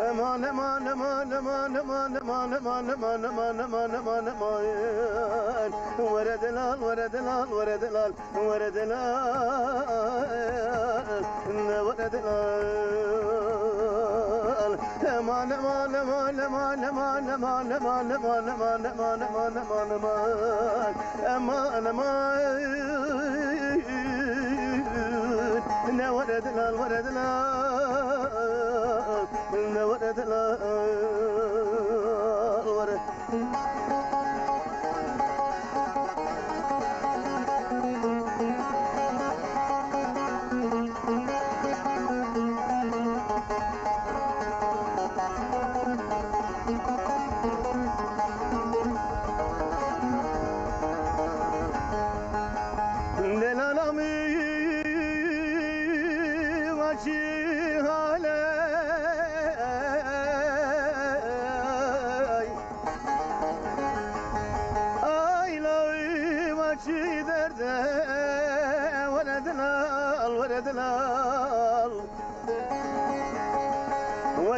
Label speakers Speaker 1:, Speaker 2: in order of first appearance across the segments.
Speaker 1: Aman aman aman aman aman aman aman aman aman aman aman aman Veredelal veredelal veredelal veredelal Veredelal Aman aman aman aman aman aman aman aman aman aman aman aman aman aman Ne veredelal veredelal Ne veredelal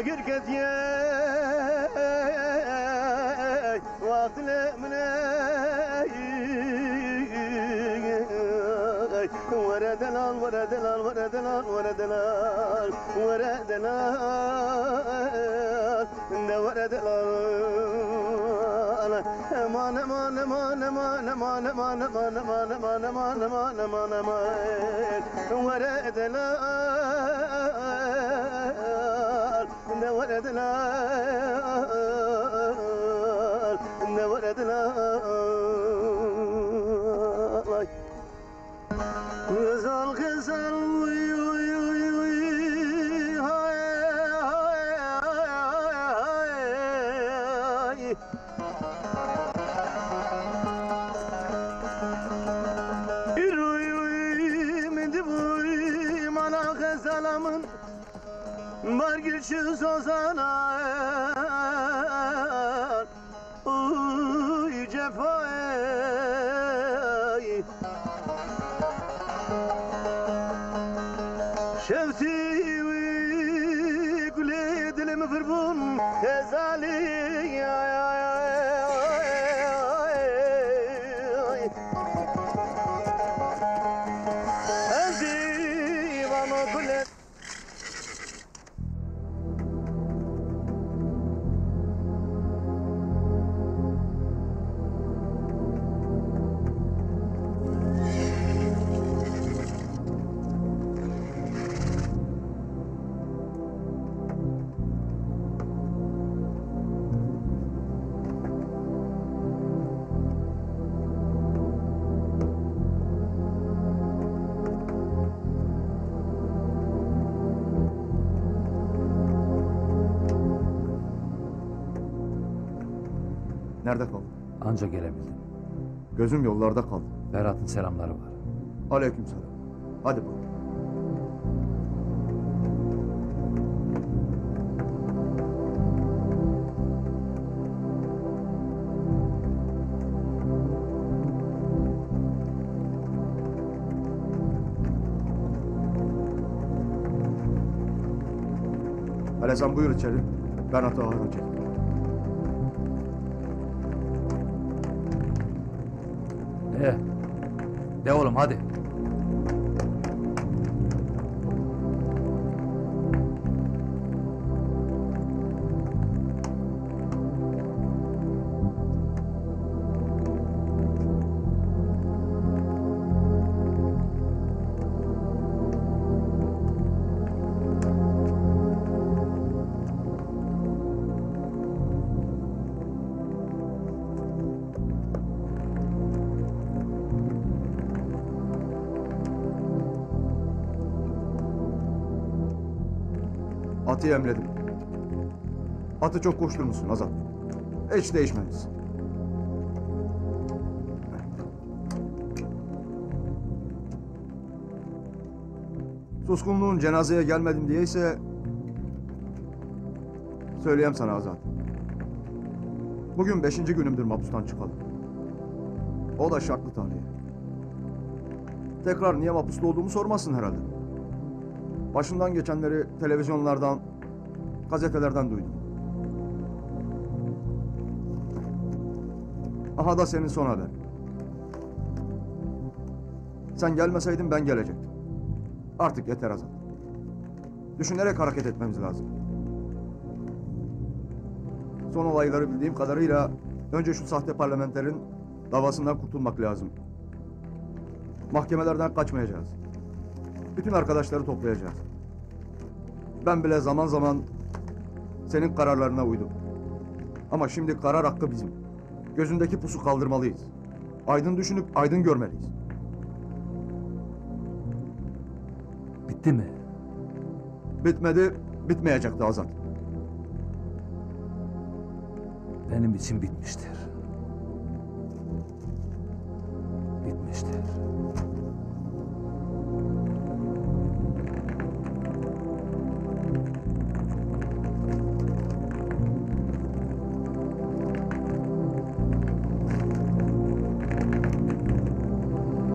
Speaker 1: وقرقت يا واطلع من وردلال وردلال وردلال وردلال وردلال وردلال امان امان امان امان امان امان امان امان امان امان امان امان امان وردلال وردلال وردلال غزال غزال وي وي وي وي هاي هاي يروي وي من دبوي مانا غزالامın Margilşi sozanar Uy cefai Şevti gülü dilim fırbun Ezali Ezivano gülü
Speaker 2: Nerede kaldın?
Speaker 3: Anca gelebildim.
Speaker 2: Gözüm yollarda kaldı.
Speaker 3: Ferhat'ın selamları var.
Speaker 2: Aleykümselam. Hadi bakalım. Hele sen buyur içeri. Ben ata ağır çekeyim.
Speaker 3: De oğlum hadi.
Speaker 2: Atı emledim. Atı çok koşturmuşsun Azat. Hiç değişmemişsin. Suskunluğun cenazeye gelmedim diyeyse... Söyleyeyim sana Azat. Bugün 5. günümdür mahpustan çıkalı. O da şartlı tahliye. Tekrar niye mahpusta olduğumu sormazsın herhalde. Başından geçenleri televizyonlardan, gazetelerden duydum. Aha da senin son haber. Sen gelmeseydin ben gelecektim. Artık yeter Azat. Düşünerek hareket etmemiz lazım. Son olayları bildiğim kadarıyla önce şu sahte parlamenterin davasından kurtulmak lazım. Mahkemelerden kaçmayacağız. Bütün arkadaşları toplayacağız. Ben bile zaman zaman senin kararlarına uydum. Ama şimdi karar hakkı bizim. Gözündeki pusu kaldırmalıyız. Aydın düşünüp aydın görmeliyiz.
Speaker 3: Bitti mi?
Speaker 2: Bitmedi, bitmeyecekti Azat.
Speaker 3: Benim için bitmiştir. Bitmiştir.